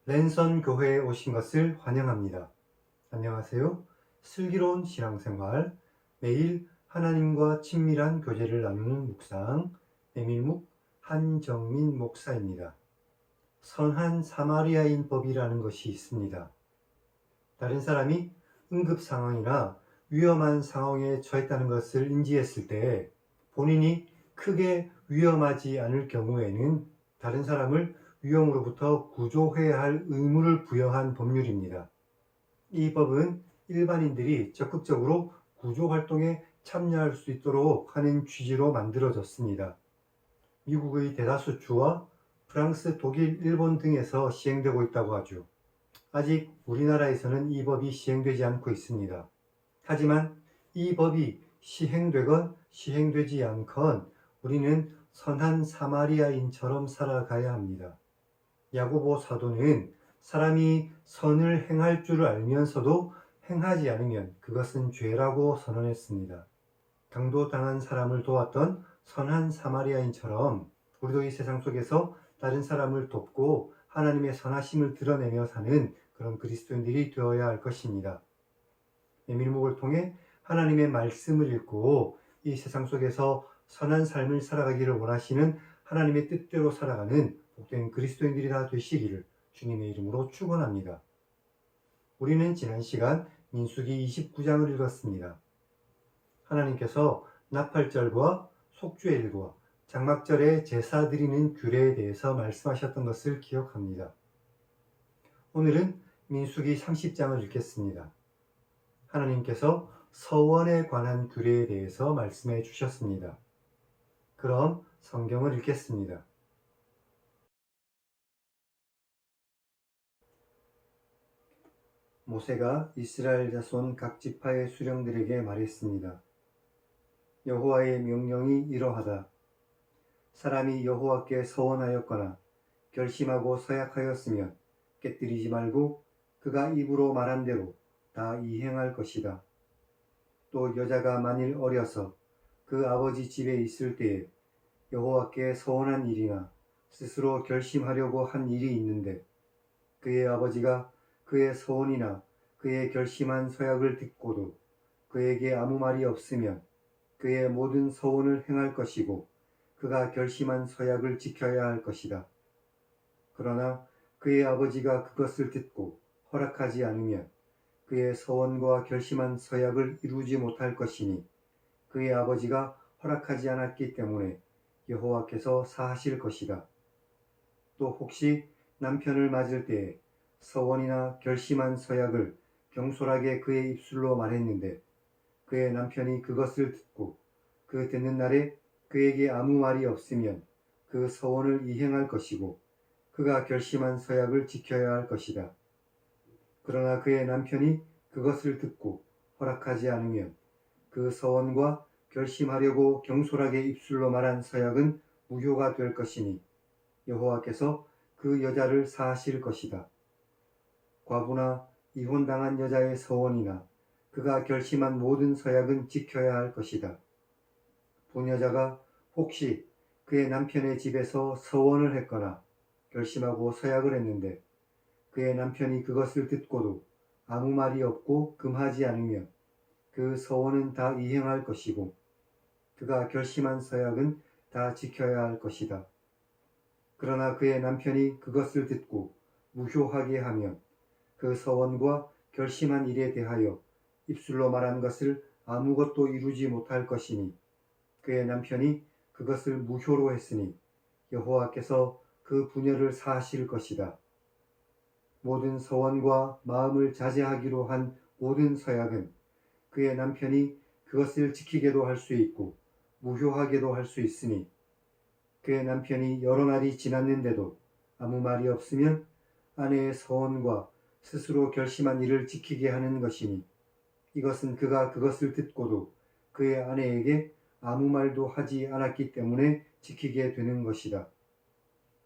랜선 교회에 오신 것을 환영합니다. 안녕하세요. 슬기로운 신앙생활, 매일 하나님과 친밀한 교제를 나누는 묵상, 메밀묵 한정민 목사입니다. 선한 사마리아인 법이라는 것이 있습니다. 다른 사람이 응급 상황이나 위험한 상황에 처했다는 것을 인지했을 때 본인이 크게 위험하지 않을 경우에는 다른 사람을 위험으로부터 구조해야 할 의무를 부여한 법률입니다. 이 법은 일반인들이 적극적으로 구조활동에 참여할 수 있도록 하는 취지로 만들어졌습니다. 미국의 대다수 주와 프랑스, 독일, 일본 등에서 시행되고 있다고 하죠. 아직 우리나라에서는 이 법이 시행되지 않고 있습니다. 하지만 이 법이 시행되건 시행되지 않건 우리는 선한 사마리아인처럼 살아가야 합니다. 야고보 사도는 사람이 선을 행할 줄 알면서도 행하지 않으면 그것은 죄라고 선언했습니다. 강도당한 사람을 도왔던 선한 사마리아인처럼 우리도 이 세상 속에서 다른 사람을 돕고 하나님의 선하심을 드러내며 사는 그런 그리스도인들이 되어야 할 것입니다. 메밀묵을 통해 하나님의 말씀을 읽고 이 세상 속에서 선한 삶을 살아가기를 원하시는 하나님의 뜻대로 살아가는 복된 그리스도인들이 다 되시기를 주님의 이름으로 축원합니다. 우리는 지난 시간 민수기 29장을 읽었습니다. 하나님께서 나팔절과 속죄일과 장막절에 제사 드리는 규례에 대해서 말씀하셨던 것을 기억합니다. 오늘은 민수기 30장을 읽겠습니다. 하나님께서 서원에 관한 규례에 대해서 말씀해 주셨습니다. 그럼 성경을 읽겠습니다. 모세가 이스라엘 자손 각 지파의 수령들에게 말했습니다. 여호와의 명령이 이러하다. 사람이 여호와께 서원하였거나 결심하고 서약하였으면 깨뜨리지 말고 그가 입으로 말한 대로 다 이행할 것이다. 또 여자가 만일 어려서 그 아버지 집에 있을 때에 여호와께 서원한 일이나 스스로 결심하려고 한 일이 있는데 그의 아버지가 그의 서원이나 그의 결심한 서약을 듣고도 그에게 아무 말이 없으면 그의 모든 서원을 행할 것이고 그가 결심한 서약을 지켜야 할 것이다. 그러나 그의 아버지가 그것을 듣고 허락하지 않으면 그의 서원과 결심한 서약을 이루지 못할 것이니 그의 아버지가 허락하지 않았기 때문에 여호와께서 사하실 것이다. 또 혹시 남편을 맞을 때에 서원이나 결심한 서약을 경솔하게 그의 입술로 말했는데 그의 남편이 그것을 듣고 그 듣는 날에 그에게 아무 말이 없으면 그 서원을 이행할 것이고 그가 결심한 서약을 지켜야 할 것이다. 그러나 그의 남편이 그것을 듣고 허락하지 않으면 그 서원과 결심하려고 경솔하게 입술로 말한 서약은 무효가 될 것이니 여호와께서 그 여자를 사하실 것이다. 과부나 이혼당한 여자의 서원이나 그가 결심한 모든 서약은 지켜야 할 것이다. 부녀자가 혹시 그의 남편의 집에서 서원을 했거나 결심하고 서약을 했는데 그의 남편이 그것을 듣고도 아무 말이 없고 금하지 않으면 그 서원은 다 이행할 것이고 그가 결심한 서약은 다 지켜야 할 것이다. 그러나 그의 남편이 그것을 듣고 무효하게 하면 그 서원과 결심한 일에 대하여 입술로 말한 것을 아무것도 이루지 못할 것이니 그의 남편이 그것을 무효로 했으니 여호와께서 그 부녀를 사하실 것이다. 모든 서원과 마음을 자제하기로 한 모든 서약은 그의 남편이 그것을 지키게도 할 수 있고 무효하게도 할 수 있으니 그의 남편이 여러 날이 지났는데도 아무 말이 없으면 아내의 서원과 스스로 결심한 일을 지키게 하는 것이니 이것은 그가 그것을 듣고도 그의 아내에게 아무 말도 하지 않았기 때문에 지키게 되는 것이다.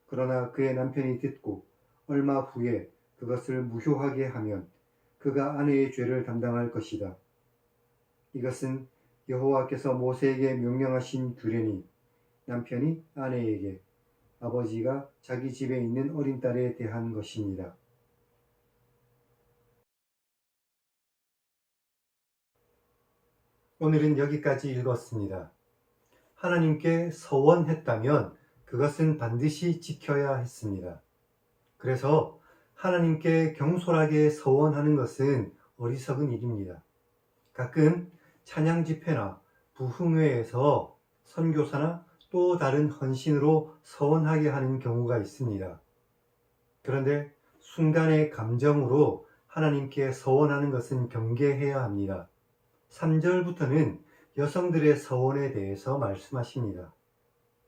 그러나 그의 남편이 듣고 얼마 후에 그것을 무효하게 하면 그가 아내의 죄를 담당할 것이다. 이것은 여호와께서 모세에게 명령하신 규례니 남편이 아내에게, 아버지가 자기 집에 있는 어린 딸에 대한 것입니다. 오늘은 여기까지 읽었습니다. 하나님께 서원했다면 그것은 반드시 지켜야 했습니다. 그래서 하나님께 경솔하게 서원하는 것은 어리석은 일입니다. 가끔 찬양 집회나 부흥회에서 선교사나 또 다른 헌신으로 서원하게 하는 경우가 있습니다. 그런데 순간의 감정으로 하나님께 서원하는 것은 경계해야 합니다. 3절부터는 여성들의 서원에 대해서 말씀하십니다.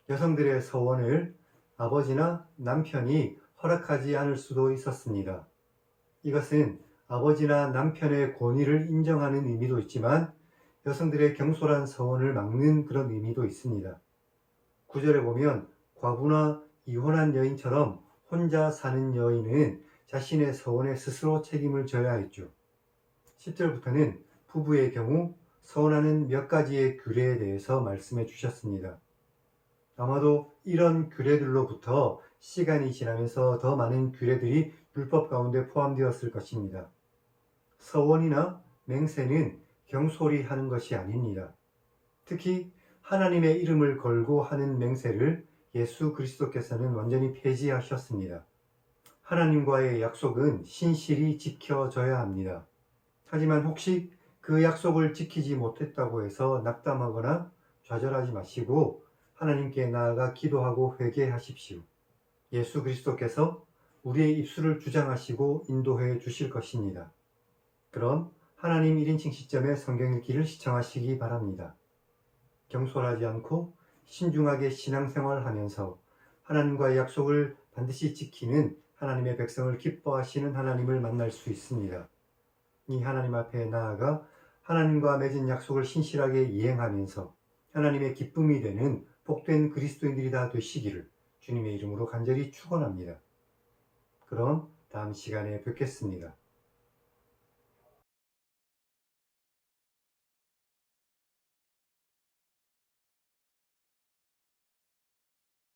여성들의 서원을 아버지나 남편이 허락하지 않을 수도 있었습니다. 이것은 아버지나 남편의 권위를 인정하는 의미도 있지만 여성들의 경솔한 서원을 막는 그런 의미도 있습니다. 9절에 보면 과부나 이혼한 여인처럼 혼자 사는 여인은 자신의 서원에 스스로 책임을 져야 했죠. 10절부터는 부부의 경우 서원하는 몇 가지의 규례에 대해서 말씀해 주셨습니다. 아마도 이런 규례들로부터 시간이 지나면서 더 많은 규례들이 율법 가운데 포함되었을 것입니다. 서원이나 맹세는 경솔히 하는 것이 아닙니다. 특히 하나님의 이름을 걸고 하는 맹세를 예수 그리스도께서는 완전히 폐지하셨습니다. 하나님과의 약속은 신실히 지켜져야 합니다. 하지만 혹시 그 약속을 지키지 못했다고 해서 낙담하거나 좌절하지 마시고 하나님께 나아가 기도하고 회개하십시오. 예수 그리스도께서 우리의 입술을 주장하시고 인도해 주실 것입니다. 그럼 하나님 1인칭 시점의 성경 읽기를 시청하시기 바랍니다. 경솔하지 않고 신중하게 신앙생활하면서 하나님과의 약속을 반드시 지키는 하나님의 백성을 기뻐하시는 하나님을 만날 수 있습니다. 이 하나님 앞에 나아가 하나님과 맺은 약속을 신실하게 이행하면서 하나님의 기쁨이 되는 복된 그리스도인들이 다 되시기를 주님의 이름으로 간절히 축원합니다. 그럼 다음 시간에 뵙겠습니다.